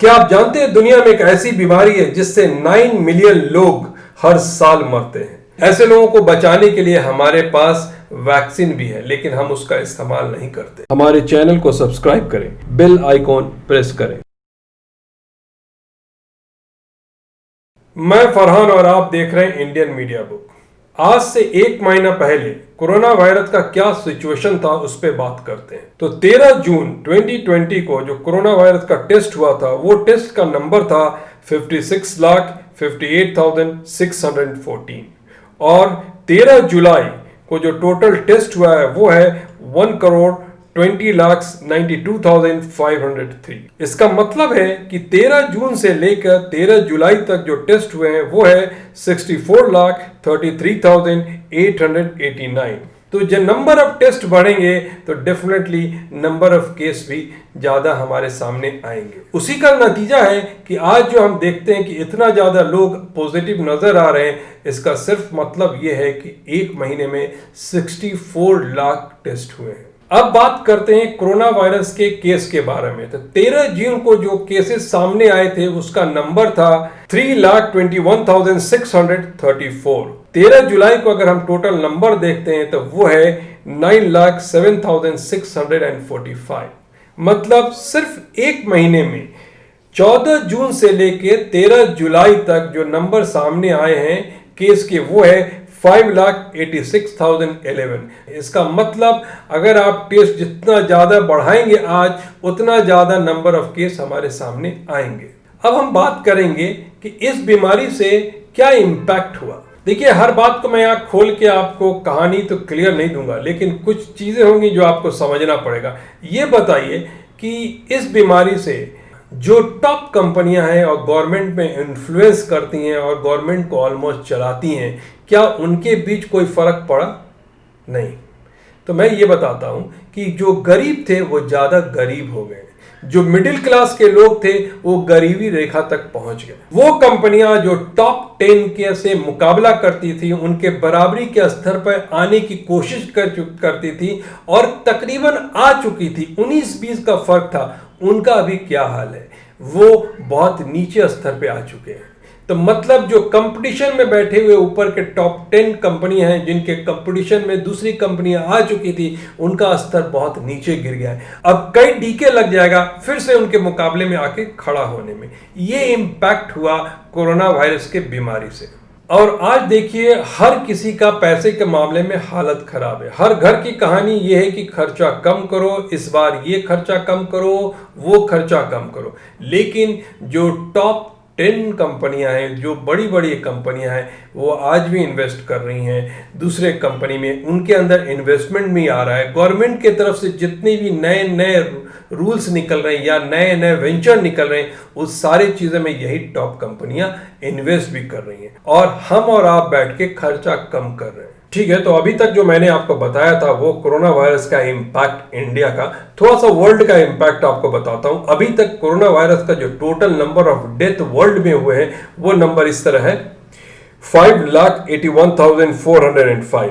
क्या आप जानते हैं दुनिया में एक ऐसी बीमारी है जिससे 9 मिलियन लोग हर साल मरते हैं। ऐसे लोगों को बचाने के लिए हमारे पास वैक्सीन भी है, लेकिन हम उसका इस्तेमाल नहीं करते। हमारे चैनल को सब्सक्राइब करें, बेल आइकॉन प्रेस करें। मैं फरहान और आप देख रहे हैं इंडियन मीडिया बुक। आज से 1 महीना पहले कोरोना वायरस का क्या सिचुएशन था उस पर बात करते हैं। तो 13 जून 2020 को जो कोरोना वायरस का टेस्ट हुआ था, वो टेस्ट का नंबर था 56,58,614 और 13 जुलाई को जो टोटल टेस्ट हुआ है वो है 1,20,92,503। इसका मतलब है कि 13 जून से लेकर 13 जुलाई तक जो टेस्ट हुए हैं वो है 64,33,889। तो जब नंबर ऑफ टेस्ट बढ़ेंगे तो डेफिनेटली नंबर ऑफ केस भी ज्यादा हमारे सामने आएंगे। उसी का नतीजा है कि आज जो हम देखते हैं कि इतना ज्यादा लोग पॉजिटिव नजर आ रहे हैं, इसका सिर्फ मतलब यह है कि एक महीने में 64 लाख टेस्ट हुए हैं। अब बात करते हैं कोरोना वायरस के केस के बारे में। तो 13 जून को जो केसेस सामने आए थे उसका नंबर था 3,21,634। 13 जुलाई को अगर हम टोटल नंबर देखते हैं तो वो है 9,07,645। मतलब सिर्फ एक महीने में 14 जून से लेके 13 जुलाई तक जो नंबर सामने आए हैं केस के वो है 5,86,011। इसका मतलब अगर आप टेस्ट जितना ज्यादा बढ़ाएंगे आज, उतना ज्यादा नंबर ऑफ केस हमारे सामने आएंगे। अब हम बात करेंगे कि इस बीमारी से क्या इंपैक्ट हुआ। देखिए, हर बात को मैं यहाँ खोल के आपको कहानी तो क्लियर नहीं दूंगा, लेकिन कुछ चीजें होंगी जो आपको समझना पड़ेगा। ये बताइए कि इस बीमारी से जो टॉप कंपनियां हैं और गवर्नमेंट में इन्फ्लुएंस करती हैं और गवर्नमेंट को ऑलमोस्ट चलाती हैं, क्या उनके बीच कोई फर्क पड़ा? नहीं। तो मैं ये बताता हूं कि जो गरीब थे वो ज्यादा गरीब हो गए, जो मिडिल क्लास के लोग थे वो गरीबी रेखा तक पहुंच गए। वो कंपनियां जो टॉप 10 के से मुकाबला करती थी, उनके बराबरी के स्तर पर आने की कोशिश करती थी और तकरीबन आ चुकी थी। 19-20 का फर्क था, उनका अभी क्या हाल है? वो बहुत नीचे स्तर पे आ चुके हैं। तो मतलब जो कंपटीशन में बैठे हुए ऊपर के टॉप 10 कंपनियां हैं, जिनके कंपटीशन में दूसरी कंपनियां आ चुकी थी, उनका स्तर बहुत नीचे गिर गया है। अब कई डीके लग जाएगा फिर से उनके मुकाबले में आके खड़ा होने में। ये इंपैक्ट हुआ कोरोना वायरस के बीमारी से। और आज देखिए, हर किसी का पैसे के मामले में हालत खराब है। हर घर की कहानी ये है कि खर्चा कम करो, इस बार ये खर्चा कम करो, वो खर्चा कम करो। लेकिन जो टॉप 10 कंपनियां हैं, जो बड़ी बड़ी कंपनियां हैं, वो आज भी इन्वेस्ट कर रही हैं दूसरे कंपनी में। उनके अंदर इन्वेस्टमेंट भी आ रहा है। गवर्नमेंट की तरफ से जितनी भी नए नए रूल्स निकल रहे हैं या नए नए वेंचर निकल रहे हैं, उस सारी चीज़ों में यही टॉप कंपनियां इन्वेस्ट भी कर रही हैं और हम और आप बैठ के खर्चा कम कर रहे हैं। ठीक है, तो अभी तक जो मैंने आपको बताया था वो कोरोना वायरस का इंपैक्ट इंडिया का। थोड़ा सा वर्ल्ड का इंपैक्ट आपको बताता हूं। अभी तक कोरोना वायरस का जो total number of death world में हुए हैं वो नंबर इस तरह है 5,81,405।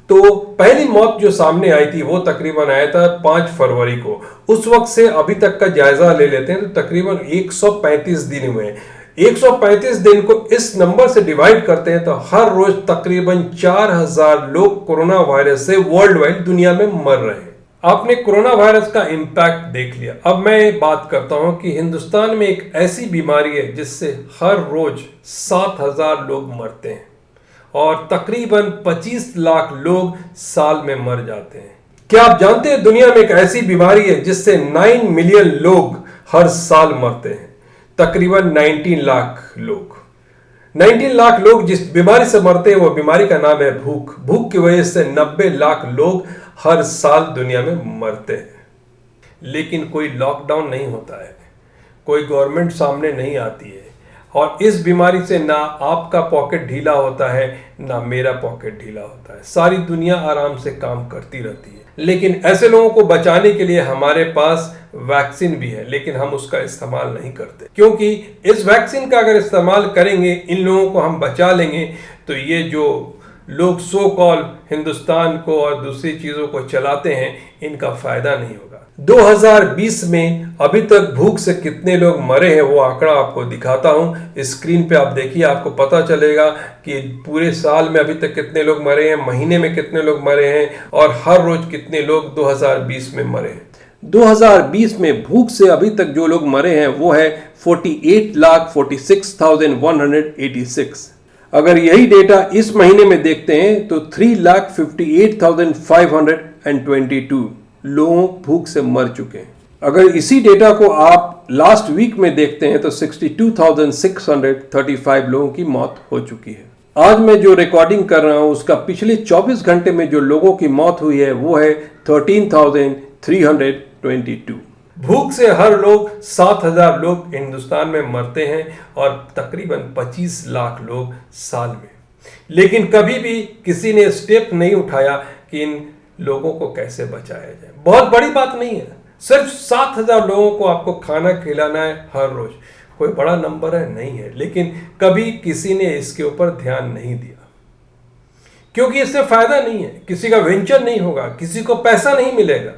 तो पहली मौत जो सामने आई थी वो तकरीबन आया था 5 फरवरी को। उस वक्त से अभी तक का जायजा ले लेते हैं तो तकरीबन 135 दिन हुए हैं। 135 दिन को इस नंबर से डिवाइड करते हैं तो हर रोज तकरीबन 4,000 लोग कोरोना वायरस से वर्ल्ड वाइड दुनिया में मर रहे हैं। आपने कोरोना वायरस का इंपैक्ट देख लिया। अब मैं बात करता हूं कि हिंदुस्तान में एक ऐसी बीमारी है जिससे हर रोज 7,000 लोग मरते हैं और तकरीबन 25 लाख लोग साल में मर जाते हैं। क्या आप जानते हैं दुनिया में एक ऐसी बीमारी है जिससे 9 मिलियन लोग हर साल मरते हैं? तकरीबन 19 लाख लोग। 19 लाख लोग जिस बीमारी से मरते हैं वो बीमारी का नाम है भूख। भूख की वजह से 90 लाख लोग हर साल दुनिया में मरते हैं। लेकिन कोई लॉकडाउन नहीं होता है, कोई गवर्नमेंट सामने नहीं आती है और इस बीमारी से ना आपका पॉकेट ढीला होता है ना मेरा पॉकेट ढीला होता है। सारी दुनिया आराम से काम करती रहती है। लेकिन ऐसे लोगों को बचाने के लिए हमारे पास वैक्सीन भी है, लेकिन हम उसका इस्तेमाल नहीं करते। क्योंकि इस वैक्सीन का अगर इस्तेमाल करेंगे, इन लोगों को हम बचा लेंगे, तो ये जो लोग सो कॉल हिंदुस्तान को और दूसरी चीजों को चलाते हैं, इनका फायदा नहीं होगा। 2020 में अभी तक भूख से कितने लोग मरे हैं वो आंकड़ा आपको दिखाता हूं। स्क्रीन पे आप देखिए, आपको पता चलेगा कि पूरे साल में अभी तक कितने लोग मरे हैं, महीने में कितने लोग मरे हैं और हर रोज कितने लोग 2020 में मरे हैं। 2020 में भूख से अभी तक जो लोग मरे हैं वो है 48,46,186। अगर यही डेटा इस महीने में देखते हैं तो 3,58,522 लोग भूख से मर चुके हैं। अगर इसी डेटा को आप लास्ट वीक में देखते हैं तो 62,635 लोगों की मौत हो चुकी है। आज मैं जो रिकॉर्डिंग कर रहा हूं उसका पिछले 24 घंटे में जो लोगों की मौत हुई है वो है 13,322। भूख से हर लोग 7,000 लोग हिंदुस्तान में मरते हैं और तकरीबन 25 लाख लोग साल में। लेकिन कभी भी किसी ने स्टेप नहीं उठाया कि इन लोगों को कैसे बचाया जाए। बहुत बड़ी बात नहीं है, सिर्फ 7,000 लोगों को आपको खाना खिलाना है हर रोज। कोई बड़ा नंबर है नहीं है, लेकिन कभी किसी ने इसके ऊपर ध्यान नहीं दिया, क्योंकि इससे फायदा नहीं है। किसी का वेंचर नहीं होगा, किसी को पैसा नहीं मिलेगा,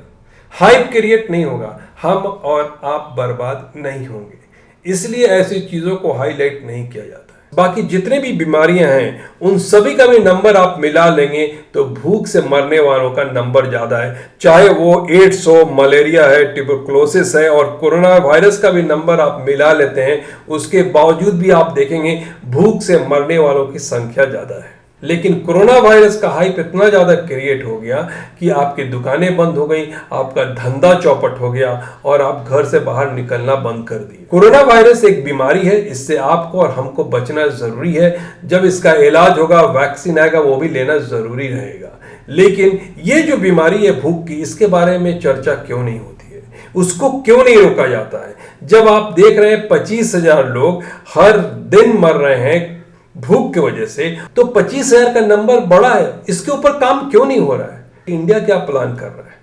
हाइप क्रिएट नहीं होगा, हम और आप बर्बाद नहीं होंगे। इसलिए ऐसी चीजों को हाईलाइट नहीं किया जाता है। बाकी जितने भी बीमारियां हैं उन सभी का भी नंबर आप मिला लेंगे तो भूख से मरने वालों का नंबर ज्यादा है। चाहे वो एड्स हो, मलेरिया है, ट्यूबरकुलोसिस है और कोरोना वायरस का भी नंबर आप मिला लेते हैं, उसके बावजूद भी आप देखेंगे भूख से मरने वालों की संख्या ज्यादा है। लेकिन कोरोना वायरस का हाइप इतना ज्यादा क्रिएट हो गया कि आपकी दुकानें बंद हो गई, आपका धंधा चौपट हो गया और आप घर से बाहर निकलना बंद कर दिए। कोरोना वायरस एक बीमारी है, इससे आपको और हमको बचना जरूरी है। जब इसका इलाज होगा, वैक्सीन आएगा, वो भी लेना जरूरी रहेगा। लेकिन ये जो बीमारी है भूख की, इसके बारे में चर्चा क्यों नहीं होती है, उसको क्यों नहीं रोका जाता है? जब आप देख रहे हैं 25,000 लोग हर दिन मर रहे हैं भूख की वजह से, तो 25,000 का नंबर बड़ा है, इसके ऊपर काम क्यों नहीं हो रहा है? इंडिया क्या प्लान कर रहा है?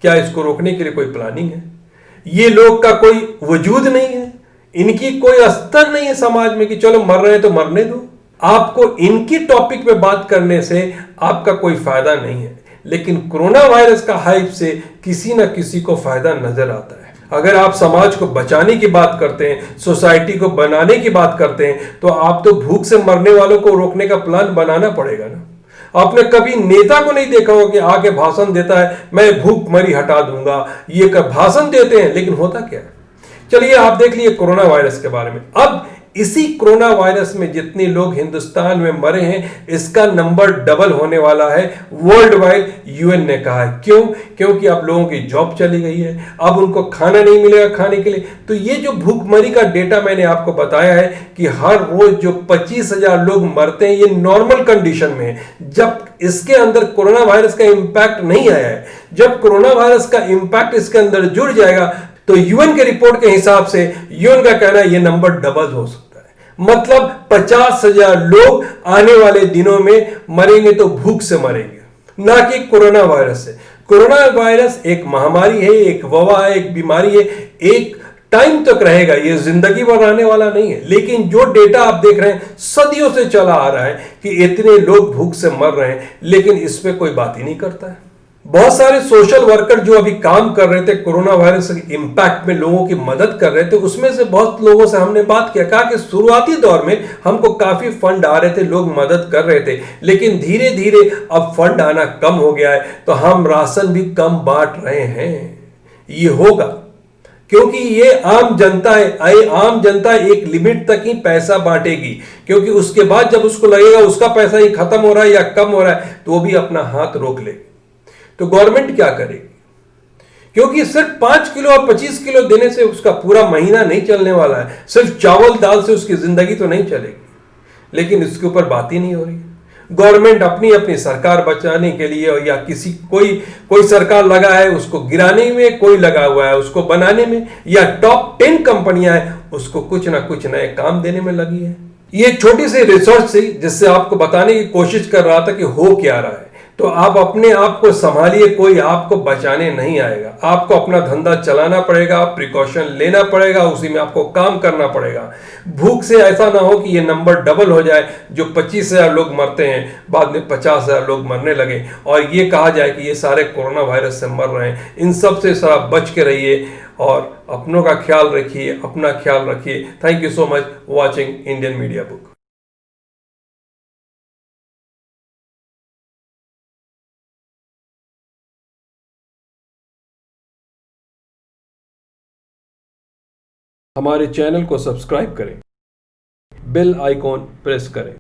क्या इसको रोकने के लिए कोई प्लानिंग है? ये लोग का कोई वजूद नहीं है, इनकी कोई स्तर नहीं है समाज में कि चलो मर रहे हैं तो मरने दो। आपको इनकी टॉपिक पे बात करने से आपका कोई फायदा नहीं है, लेकिन कोरोना वायरस का हाइप से किसी ना किसी को फायदा नजर आता है। अगर आप समाज को बचाने की बात करते हैं, सोसाइटी को बनाने की बात करते हैं, तो आप तो भूख से मरने वालों को रोकने का प्लान बनाना पड़ेगा ना। आपने कभी नेता को नहीं देखा होगा कि आके भाषण देता है, मैं भूखमरी हटा दूंगा, ये भाषण देते हैं, लेकिन होता क्या है? चलिए आप देख लिए कोरोना वायरस के बारे में। अब इसी कोरोना वायरस में जितने लोग हिंदुस्तान में मरे हैं, इसका नंबर डबल होने वाला है वर्ल्ड वाइड, यूएन ने कहा है। क्यों? क्योंकि अब लोगों की जॉब चली गई है, अब उनको खाना नहीं मिलेगा खाने के लिए। तो ये जो भूखमरी का डेटा मैंने आपको बताया है कि हर रोज जो 25,000 लोग मरते हैं, ये नॉर्मल कंडीशन में है। जब इसके अंदर कोरोना वायरस का इंपैक्ट नहीं आया है, जब कोरोना वायरस का इंपैक्ट इसके अंदर जुड़ जाएगा तो यूएन के रिपोर्ट के हिसाब से यूएन का कहना है ये नंबर डबल हो सकता है। मतलब 50,000 लोग आने वाले दिनों में मरेंगे तो भूख से मरेंगे, ना कि कोरोना वायरस से। कोरोना वायरस एक महामारी है, एक वबा है, एक बीमारी है, एक टाइम तक रहेगा, ये जिंदगी भर रहने वाला नहीं है। लेकिन जो डेटा आप देख रहे हैं सदियों से चला आ रहा है कि इतने लोग भूख से मर रहे हैं, लेकिन इस पे कोई बात ही नहीं करता है। बहुत सारे सोशल वर्कर जो अभी काम कर रहे थे कोरोना वायरस के इंपैक्ट में लोगों की मदद कर रहे थे, उसमें से बहुत लोगों से हमने बात किया, कहा कि शुरुआती दौर में हमको काफी फंड आ रहे थे, लोग मदद कर रहे थे, लेकिन धीरे धीरे अब फंड आना कम हो गया है, तो हम राशन भी कम बांट रहे हैं। ये होगा क्योंकि ये आम जनता है, आम जनता एक लिमिट तक ही पैसा बांटेगी, क्योंकि उसके बाद जब उसको लगेगा उसका पैसा ही खत्म हो रहा है या कम हो रहा है, तो वो भी अपना हाथ रोक लेगी। तो गवर्नमेंट क्या करेगी? क्योंकि सिर्फ 5 किलो और 25 किलो देने से उसका पूरा महीना नहीं चलने वाला है, सिर्फ चावल दाल से उसकी जिंदगी तो नहीं चलेगी। लेकिन इसके ऊपर बात ही नहीं हो रही। गवर्नमेंट अपनी अपनी सरकार बचाने के लिए, या किसी कोई सरकार लगा है उसको गिराने में, कोई लगा हुआ है उसको बनाने में, या टॉप 10 कंपनियां हैं उसको कुछ ना कुछ नए काम देने में लगी है। ये छोटी सी रिसर्च थी जिससे आपको बताने की कोशिश कर रहा था कि हो क्या रहा है। तो आप अपने आप को संभालिए, कोई आपको बचाने नहीं आएगा। आपको अपना धंधा चलाना पड़ेगा, प्रिकॉशन लेना पड़ेगा, उसी में आपको काम करना पड़ेगा। भूख से ऐसा ना हो कि ये नंबर डबल हो जाए, जो 25,000 लोग मरते हैं बाद में 50,000 लोग मरने लगे और ये कहा जाए कि ये सारे कोरोना वायरस से मर रहे हैं। इन सब से सारा बच के रहिए और अपनों का ख्याल रखिए, अपना ख्याल रखिए। Thank you so much watching Indian media book. हमारे चैनल को सब्सक्राइब करें, बेल आइकॉन प्रेस करें।